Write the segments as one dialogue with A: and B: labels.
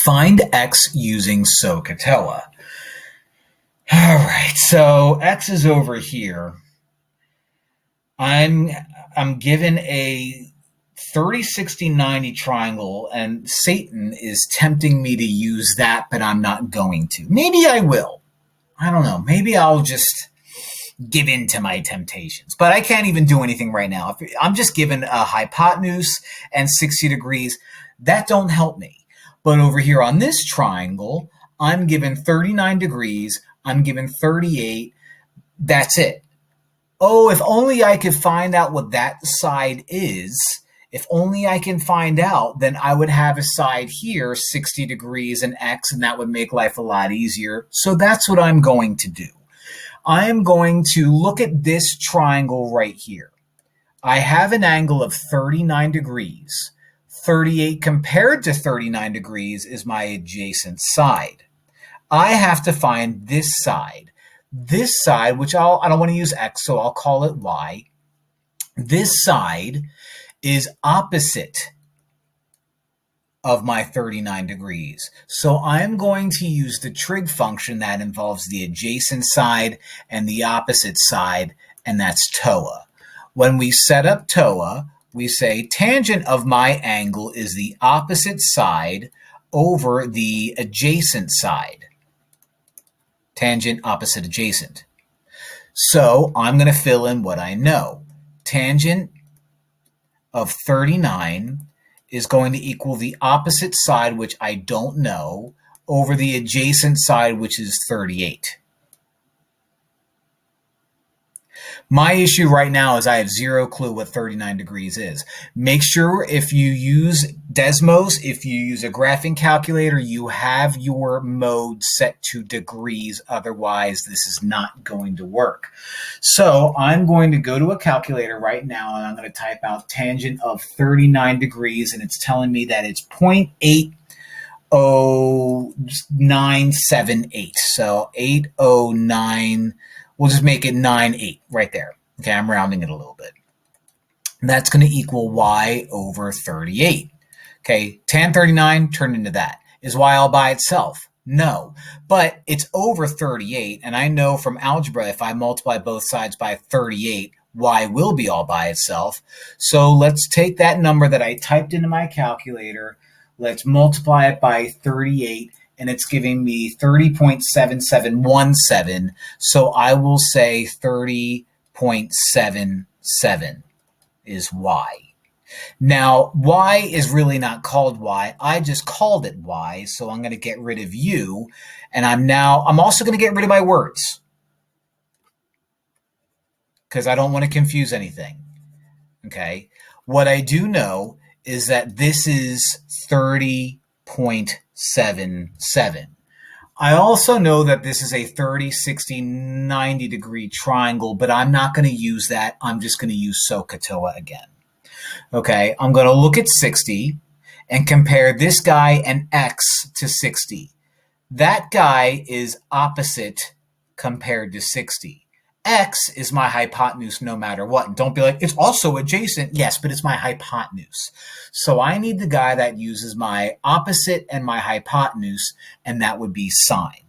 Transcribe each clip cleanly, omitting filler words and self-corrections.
A: Find x using SOH CAH TOA. All right, so x is over here. I'm given a 30, 60, 90 triangle, and Satan is tempting me to use that, but I'm not going to. Maybe I will. I don't know. Maybe I'll just give in to my temptations. But I can't even do anything right now. If I'm just given a hypotenuse and 60 degrees. That don't help me. But over here on this triangle, I'm given 39 degrees. I'm given 38. That's it. Oh, if only I could find out what that side is. If only I can find out, then I would have a side here, 60 degrees and x, and that would make life a lot easier. So that's what I'm going to do. I am going to look at this triangle right here. I have an angle of 39 degrees. 38 compared to 39 degrees is my adjacent side. I have to find this side. This side, which I don't want to use x, so I'll call it y. This side is opposite of my 39 degrees. So I'm going to use the trig function that involves the adjacent side and the opposite side, and that's TOA. When we set up TOA, we say tangent of my angle is the opposite side over the adjacent side. Tangent, opposite, adjacent. So I'm going to fill in what I know. Tangent of 39 is going to equal the opposite side, which I don't know, over the adjacent side, which is 38. My issue right now is I have zero clue what 39 degrees is. Make sure if you use Desmos, if you use a graphing calculator, you have your mode set to degrees. Otherwise, this is not going to work. So I'm going to go to a calculator right now, and I'm going to type out tangent of 39 degrees, and it's telling me that it's 0.80978. So 809. We'll just make it 98 right there. Okay, I'm rounding it a little bit. And that's going to equal y over 38. Okay, tan 39 turned into that. Is y all by itself? No, but it's over 38, and I know from algebra if I multiply both sides by 38, y will be all by itself. So let's take that number that I typed into my calculator, let's multiply it by 38, and it's giving me 30.7717. So I will say 30.77 is y. Now, y is really not called y. I just called it y, so I'm going to get rid of u. And I'm also going to get rid of my words because I don't want to confuse anything. Okay. What I do know is that this is 30.77. I also know that this is a 30, 60, 90 degree triangle, but I'm not going to use that. I'm just going to use SOH CAH TOA again. Okay, I'm going to look at 60 and compare this guy and x to 60. That guy is opposite compared to 60. X is my hypotenuse no matter what. And don't be like, it's also adjacent. Yes, but it's my hypotenuse. So I need the guy that uses my opposite and my hypotenuse, and that would be sine.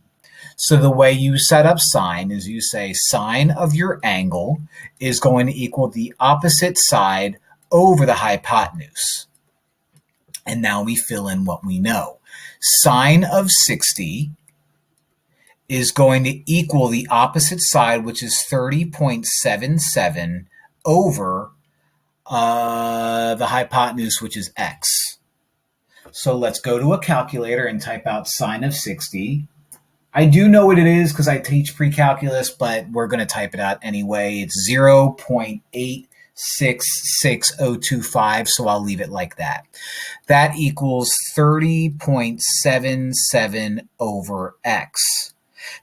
A: So the way you set up sine is you say sine of your angle is going to equal the opposite side over the hypotenuse. And now we fill in what we know. Sine of 60 is going to equal the opposite side, which is 30.77 over the hypotenuse, which is x. So let's go to a calculator and type out sine of 60. I do know what it is because I teach pre-calculus, but we're going to type it out anyway. It's 0.866025, so I'll leave it like that. That equals 30.77 over x.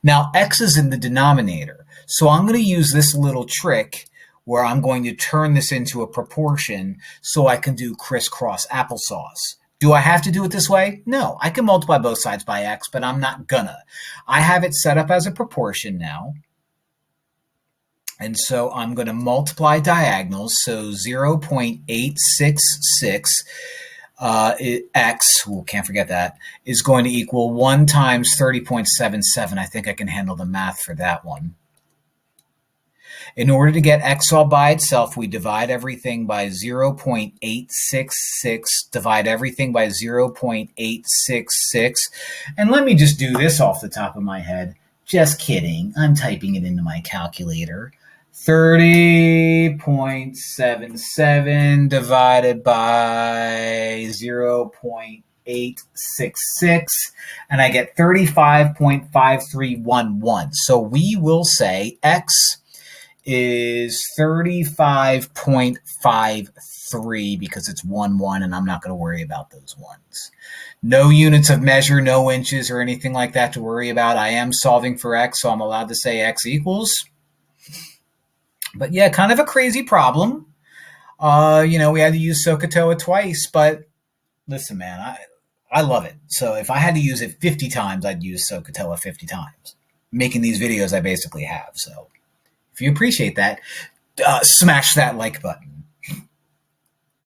A: Now, x is in the denominator, so I'm going to use this little trick where I'm going to turn this into a proportion so I can do crisscross applesauce. Do I have to do it this way? No, I can multiply both sides by x, but I'm not gonna. I have it set up as a proportion now. And so I'm going to multiply diagonals. So 0.866 X, can't forget that, is going to equal 1 times 30.77. I think I can handle the math for that one. In order to get x all by itself, we divide everything by 0.866, divide everything by 0.866. And let me just do this off the top of my head. Just kidding. I'm typing it into my calculator. 30.77 divided by 0.866, and I get 35.5311. So we will say x is 35.53 because it's 1, and I'm not going to worry about those ones. No units of measure, no inches or anything like that to worry about. I am solving for x, so I'm allowed to say x equals. But yeah, kind of a crazy problem. We had to use SOH CAH TOA twice, but listen, man, I love it. So if I had to use it 50 times, I'd use SOH CAH TOA 50 times. Making these videos I basically have. So if you appreciate that, smash that like button.